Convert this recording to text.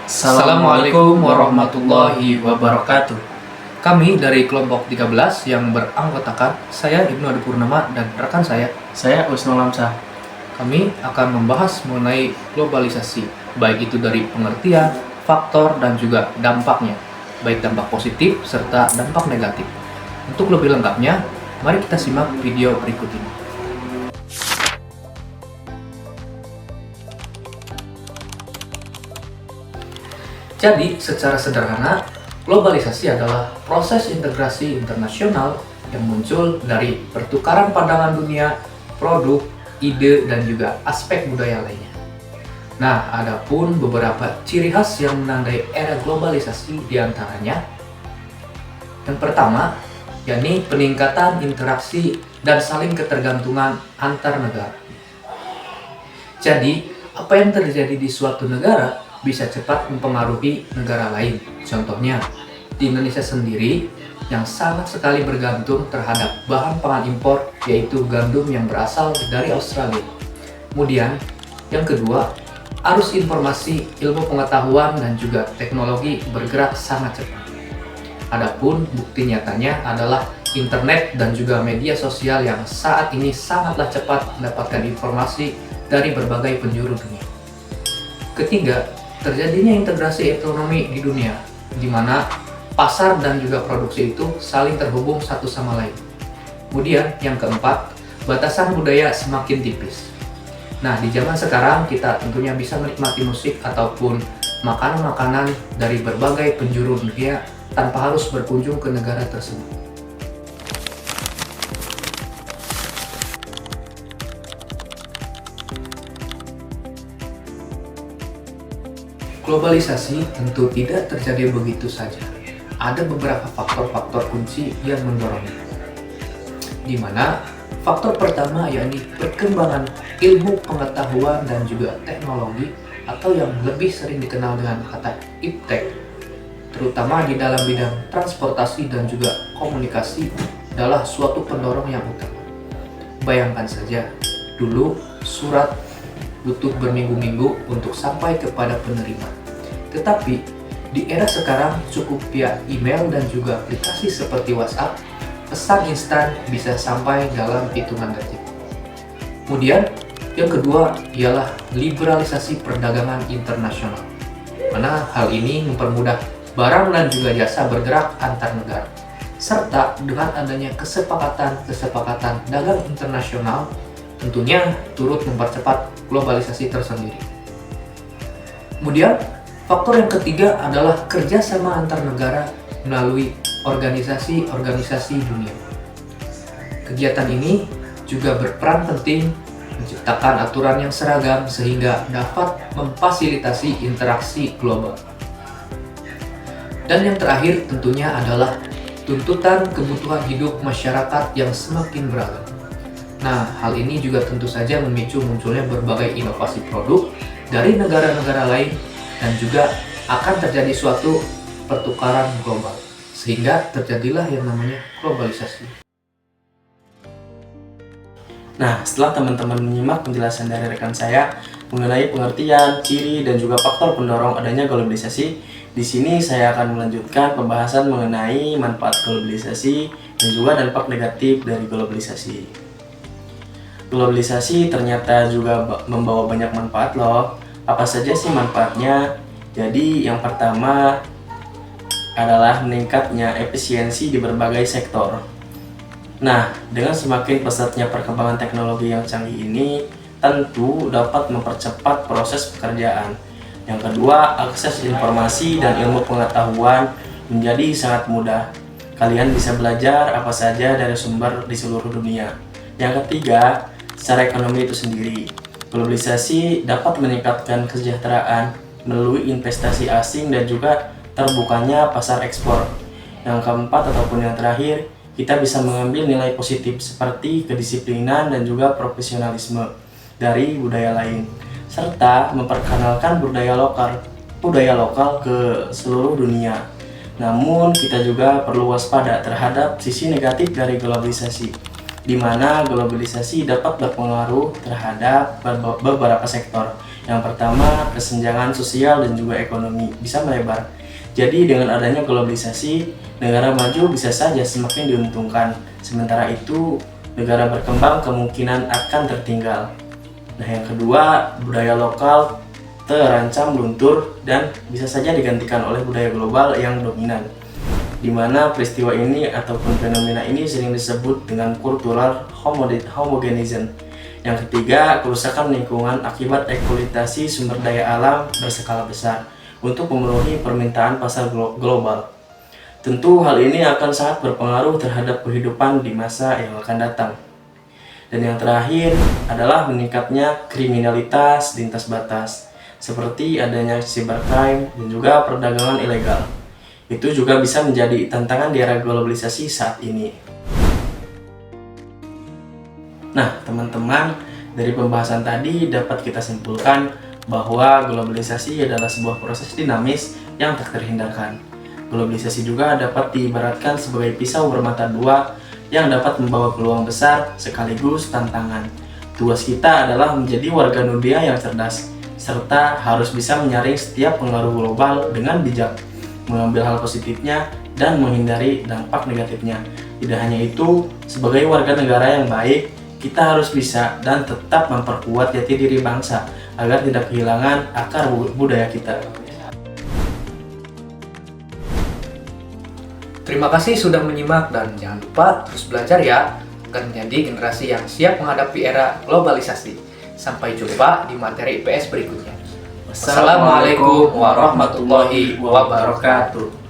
Assalamualaikum warahmatullahi wabarakatuh. Kami dari kelompok 13 yang beranggotakan saya Ibnu Adi Purnama dan rekan saya Usnul Lamsah. Kami akan membahas mengenai globalisasi, baik itu dari pengertian, faktor, dan juga dampaknya, baik dampak positif serta dampak negatif. Untuk lebih lengkapnya, mari kita simak video berikut ini. Jadi, secara sederhana, globalisasi adalah proses integrasi internasional yang muncul dari pertukaran pandangan dunia, produk, ide, dan juga aspek budaya lainnya. Nah, adapun beberapa ciri khas yang menandai era globalisasi diantaranya. Yang pertama, yakni peningkatan interaksi dan saling ketergantungan antar negara. Jadi, apa yang terjadi di suatu negara bisa cepat mempengaruhi negara lain. Contohnya, di Indonesia sendiri yang sangat sekali bergantung terhadap bahan pangan impor, yaitu gandum yang berasal dari Australia. Kemudian, yang kedua, arus informasi, ilmu pengetahuan, dan juga teknologi bergerak sangat cepat. Adapun bukti nyatanya adalah internet dan juga media sosial yang saat ini sangatlah cepat mendapatkan informasi dari berbagai penjuru dunia. Ketiga, terjadinya integrasi ekonomi di dunia, di mana pasar dan juga produksi itu saling terhubung satu sama lain. Kemudian yang keempat, batasan budaya semakin tipis. Nah, di zaman sekarang kita tentunya bisa menikmati musik ataupun makanan-makanan dari berbagai penjuru dunia tanpa harus berkunjung ke negara tersebut. Globalisasi tentu tidak terjadi begitu saja. Ada beberapa faktor-faktor kunci yang mendorongnya. Di mana faktor pertama yakni perkembangan ilmu pengetahuan dan juga teknologi atau yang lebih sering dikenal dengan kata iptek, terutama di dalam bidang transportasi dan juga komunikasi adalah suatu pendorong yang utama. Bayangkan saja, dulu surat butuh berminggu-minggu untuk sampai kepada penerima. Tetapi di era sekarang cukup via email dan juga aplikasi seperti WhatsApp, pesan instan bisa sampai dalam hitungan detik. Kemudian yang kedua ialah liberalisasi perdagangan internasional, mana hal ini mempermudah barang dan juga jasa bergerak antar negara, serta dengan adanya kesepakatan dagang internasional tentunya turut mempercepat globalisasi tersendiri. Kemudian, faktor yang ketiga adalah kerjasama antar negara melalui organisasi-organisasi dunia. Kegiatan ini juga berperan penting menciptakan aturan yang seragam sehingga dapat memfasilitasi interaksi global. Dan yang terakhir tentunya adalah tuntutan kebutuhan hidup masyarakat yang semakin beragam. Nah, hal ini juga tentu saja memicu munculnya berbagai inovasi produk dari negara-negara lain dan juga akan terjadi suatu pertukaran global, sehingga terjadilah yang namanya globalisasi. Nah, setelah teman-teman menyimak penjelasan dari rekan saya mengenai pengertian, ciri, dan juga faktor pendorong adanya globalisasi, di sini saya akan melanjutkan pembahasan mengenai manfaat globalisasi dan juga dampak negatif dari globalisasi. Globalisasi ternyata juga membawa banyak manfaat loh. Apa saja sih manfaatnya? Jadi yang pertama adalah meningkatnya efisiensi di berbagai sektor. Nah, dengan semakin pesatnya perkembangan teknologi yang canggih ini, tentu dapat mempercepat proses pekerjaan. Yang kedua, akses informasi dan ilmu pengetahuan menjadi sangat mudah. Kalian bisa belajar apa saja dari sumber di seluruh dunia. Yang ketiga, secara ekonomi itu sendiri, globalisasi dapat meningkatkan kesejahteraan melalui investasi asing dan juga terbukanya pasar ekspor. Yang keempat ataupun yang terakhir, kita bisa mengambil nilai positif seperti kedisiplinan dan juga profesionalisme dari budaya lain, serta memperkenalkan budaya lokal ke seluruh dunia. Namun, kita juga perlu waspada terhadap sisi negatif dari globalisasi, di mana globalisasi dapat berpengaruh terhadap beberapa sektor, Yang pertama, kesenjangan sosial dan juga ekonomi bisa melebar. Jadi dengan adanya globalisasi, negara maju bisa saja semakin diuntungkan. Sementara itu, negara berkembang kemungkinan akan tertinggal. Nah, yang kedua, budaya lokal terancam luntur dan bisa saja digantikan oleh budaya global yang dominan, di mana peristiwa ini ataupun fenomena ini sering disebut dengan cultural homogenism. Yang ketiga, kerusakan lingkungan akibat eksploitasi sumber daya alam berskala besar untuk memenuhi permintaan pasar global. Tentu hal ini akan sangat berpengaruh terhadap kehidupan di masa yang akan datang. Dan yang terakhir adalah meningkatnya kriminalitas lintas batas, seperti adanya cybercrime dan juga perdagangan ilegal. Itu juga bisa menjadi tantangan di era globalisasi saat ini. Nah, teman-teman, dari pembahasan tadi dapat kita simpulkan bahwa globalisasi adalah sebuah proses dinamis yang tak terhindarkan. Globalisasi juga dapat diibaratkan sebagai pisau bermata dua yang dapat membawa peluang besar sekaligus tantangan. Tugas kita adalah menjadi warga dunia yang cerdas, serta harus bisa menyaring setiap pengaruh global dengan bijak, mengambil hal positifnya dan menghindari dampak negatifnya. Tidak hanya itu, sebagai warga negara yang baik, kita harus bisa dan tetap memperkuat jati diri bangsa agar tidak kehilangan akar budaya kita. Terima kasih sudah menyimak dan jangan lupa terus belajar ya, agar menjadi generasi yang siap menghadapi era globalisasi. Sampai jumpa di materi IPS berikutnya. Wassalamualaikum warahmatullahi wabarakatuh.